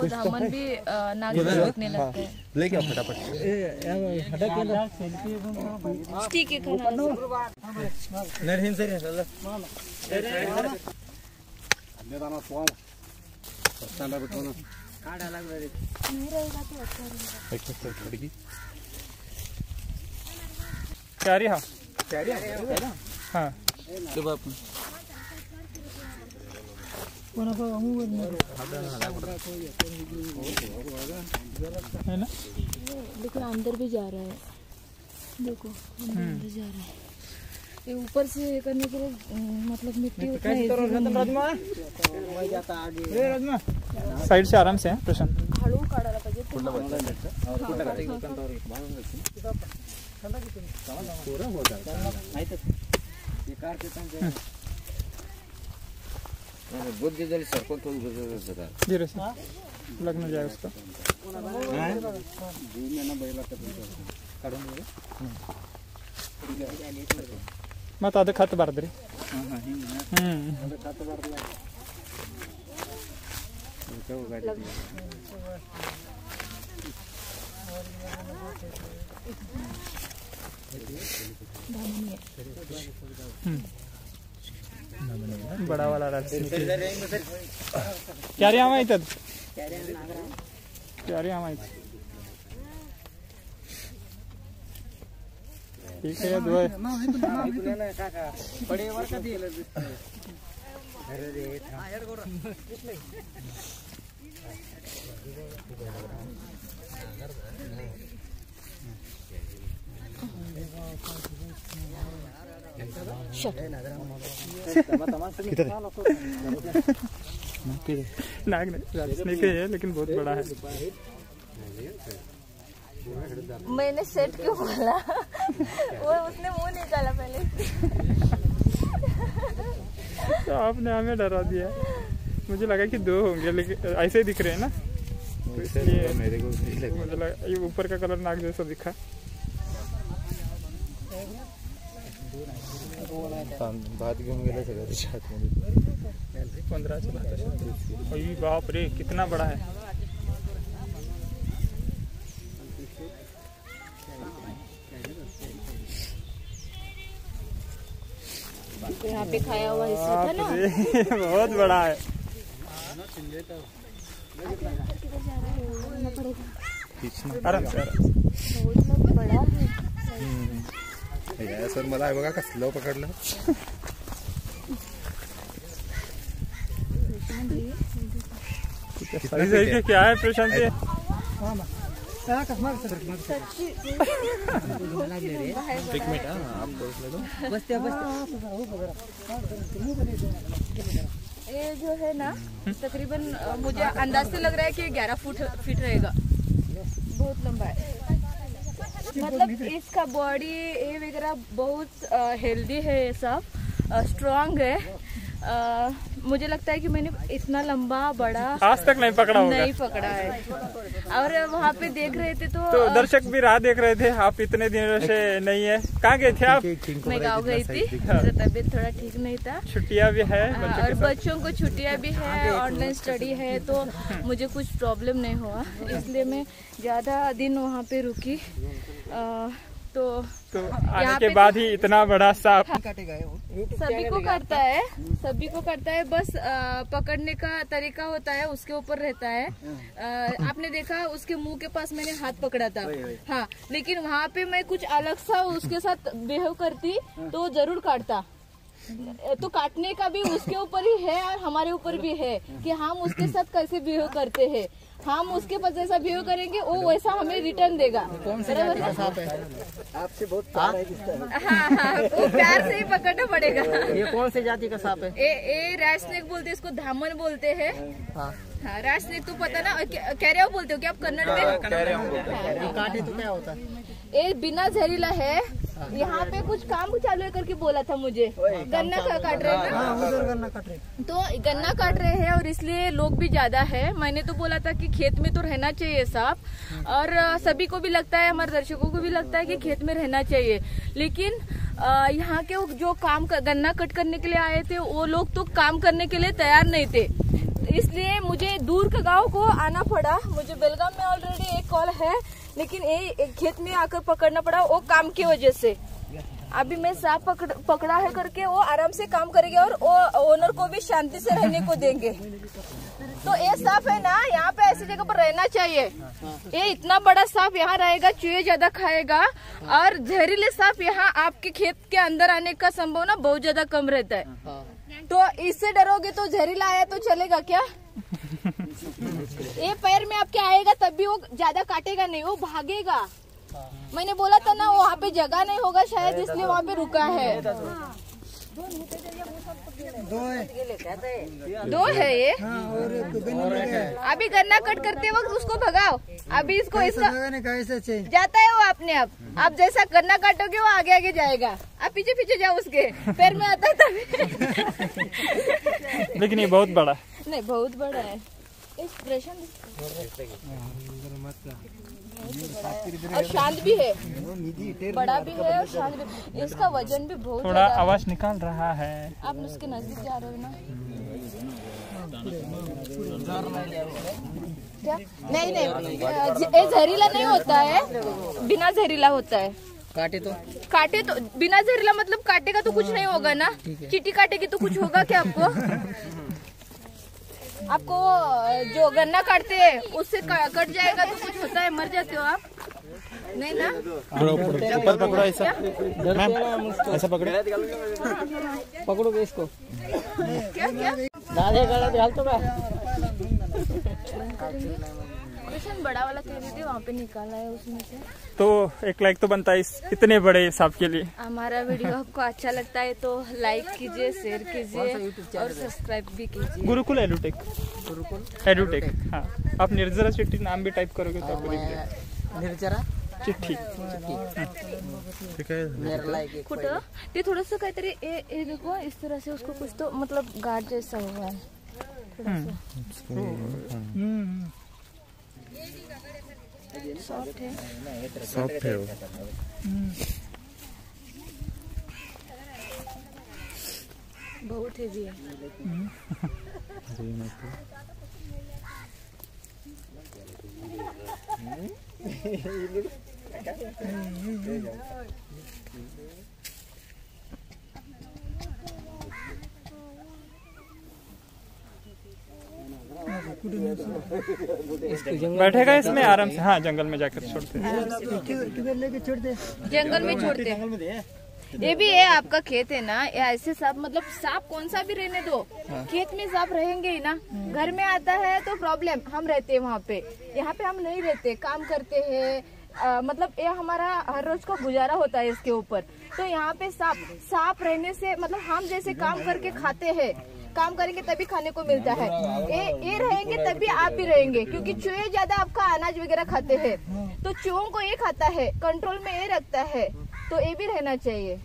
और दामन भी नाक से दिखने लगता है। लेके आओ फटाफट। ठीक है खाना नहीं सर क्या रही? हाँ है ना, लेकिन अंदर भी जा रहा है। देखो अंदर जा रहा है। ये ऊपर से करने के लिए मतलब मिट्टी साइड से आराम से है प्रशांत। हळू काढायला पाहिजे। धीरे से लग न जाए उसका। मत आधे खत बारद्री। बड़ा वाला क्या रे आवा इथं क्या रे आवा इथं ठीक है दुआ नाग नहीं है लेकिन बहुत बड़ा है। मैंने सेट क्यों बोला? वो उसने मुंह निकाला पहले। तो आपने हमें डरा दिया। मुझे लगा कि 2 होंगे लेकिन ऐसे ही दिख रहे हैं ना, तो इसलिए मेरे को मुझे लगा ये ऊपर का कलर नाग जैसा दिखा। बात क्यों गेला सगळं 15 बाप रे कितना बड़ा है। तो यहाँ पे खाया हुआ हिस्सा था ना, बहुत बड़ा है। आराम से बहुत बड़ा है। सर मला बघा कसलं पकडलं। सही क्या है प्रशांत? एक मिनट आप ये जो है ना तकरीबन मुझे अंदाज से लग रहा है कि 11 फीट रहेगा। बहुत लंबा है। मतलब इसका बॉडी ये वगैरह बहुत हेल्दी है, सब स्ट्रांग है। मुझे लगता है कि मैंने इतना लंबा बड़ा आज तक नहीं पकड़ा होगा। नहीं पकड़ा है। और वहाँ पे देख रहे थे तो दर्शक भी राह देख रहे थे। आप इतने दिनों से नहीं है, कहाँ गए थे आप? मैं गाँव गई थी, मेरा तबीयत थोड़ा ठीक नहीं था। छुट्टियाँ भी है और बच्चों को छुट्टियाँ भी है, ऑनलाइन स्टडी है, तो मुझे कुछ प्रॉब्लम नहीं हुआ, इसलिए मैं ज़्यादा दिन वहाँ पे रुकी। तो आने के बाद ही इतना बड़ा सांप सभी को करता है, सभी को करता है। बस पकड़ने का तरीका होता है, उसके ऊपर रहता है। आपने देखा उसके मुंह के पास मैंने हाथ पकड़ा था। हाँ, लेकिन वहाँ पे मैं कुछ अलग सा उसके साथ बिहेव करती तो वो जरूर काटता। तो काटने का भी उसके ऊपर ही है और हमारे ऊपर भी है कि हम उसके साथ कैसे बिहेव करते हैं। हम उसके पास जैसा बिहेव करेंगे वो वैसा हमें रिटर्न देगा। आपसे बहुत प्यार है। हाँ, वो प्यार से ही पकड़ना पड़ेगा। ये कौन सी जाति का सांप है? ये रैट स्नेक बोलते हैं, इसको धामन बोलते हैं। हाँ, रैट स्नेक तो पता ना, कैरिया बोलते हो क्या आप कन्नड़ में? काटे तो क्या होता है? ये बिना जहरीला है। यहाँ पे कुछ काम चालू है करके बोला था मुझे। गन्ना काट रहे हैं ना, गन्ना काट रहे। तो गन्ना काट रहे हैं और इसलिए लोग भी ज्यादा है। मैंने तो बोला था कि खेत में तो रहना चाहिए सांप, और सभी को भी लगता है, हमारे दर्शकों को भी लगता है कि खेत में रहना चाहिए। लेकिन यहाँ के जो काम गन्ना कट करने के लिए आए थे वो लोग तो काम करने के लिए तैयार नहीं थे। इसलिए मुझे दूर के गांव को आना पड़ा। मुझे बेलगाम में ऑलरेडी एक कॉल है, लेकिन ये खेत में आकर पकड़ना पड़ा वो काम की वजह से। अभी मैं सांप पकड़ा है करके वो आराम से काम करेंगे और वो ओनर को भी शांति से रहने को देंगे। तो ये सांप है ना, यहाँ पे ऐसी जगह पर रहना चाहिए। ये इतना बड़ा सांप यहाँ रहेगा, चूहे ज्यादा खाएगा और जहरीले सांप यहाँ आपके खेत के अंदर आने का संभावना बहुत ज्यादा कम रहता है। तो इससे डरोगे तो जहरीला आया तो चलेगा क्या? ये पैर में आपके आएगा तब भी वो ज्यादा काटेगा नहीं, वो भागेगा। मैंने बोला था ना वहाँ पे जगह नहीं होगा शायद, इसलिए वहाँ पे रुका है। दो है ये। अभी गन्ना कट करते वक्त उसको भगाओ। अभी इसको ऐसा जाता है वो अपने आप जैसा गन्ना काटोगे वो आगे आगे जाएगा। आप पीछे पीछे जाओ, उसके पैर में आता है तभी। लेकिन ये बहुत बड़ा नहीं, बहुत बड़ा है। एक्सप्रेशन और शांत भी है, बड़ा भी है और शांत भी। इसका वजन भी बहुत थोड़ा आवाज निकाल रहा है। आप उसके नजदीक जा रहे हो ना? क्या? नहीं, ये जहरीला नहीं होता है, बिना जहरीला होता है। काटे तो बिना जहरीला मतलब काटेगा तो कुछ नहीं होगा ना। चींटी काटेगी तो कुछ होगा क्या आपको जो गन्ना काटते हैं उससे कट जाएगा तो कुछ होता है, मर जाते हो आप नहीं ना? ऊपर पकड़ो ऐसा, ऐसा पकड़ोगे इसको। क्या कृष्ण बड़ा वाला कह रही थी, वहाँ पे निकाला है उसमें से। तो 1 लाइक तो बनता है इतने बड़े सांप के लिए। हमारा वीडियो आपको अच्छा लगता है तो लाइक कीजिए, शेयर कीजिए और सब्सक्राइब भी कीजिए। गुरुकुल एडुटेक। हाँ, आप निर्जरा चिट्ठी नाम भी टाइप करोगे तो आपको दिख जाएगा। निर्जरा चिट्ठी। ठीक है। कुठं ते थोडंसं काहीतरी ए देखो इस तरह से उसको कुछ तो मतलब गार्ड जैसा हुआ है सॉफ्ट है वो। बहुत हेवी है। बैठेगा इसमें आराम से। हाँ, जंगल में जाकर छोड़ते हैं। जंगल में छोड़ते हैं। ये भी है आपका खेत है ना, ऐसे सांप मतलब सांप कौन सा भी रहने दो, खेत में सांप रहेंगे ही ना। घर में आता है तो प्रॉब्लम, हम रहते हैं वहाँ पे, यहाँ पे हम नहीं रहते, काम करते हैं। मतलब ये हमारा हर रोज का गुजारा होता है इसके ऊपर। तो यहाँ पे सांप रहने से मतलब हम जैसे काम करके खाते हैं, काम करेंगे तभी खाने को मिलता है। ये रहेंगे तभी आप भी रहेंगे, क्योंकि चूहे ज्यादा आपका अनाज वगैरह खाते हैं, तो चूहों को ये खाता है, कंट्रोल में ये रखता है, तो ये भी रहना चाहिए।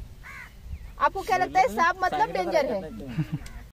आपको क्या लगता है सांप मतलब डेंजर है?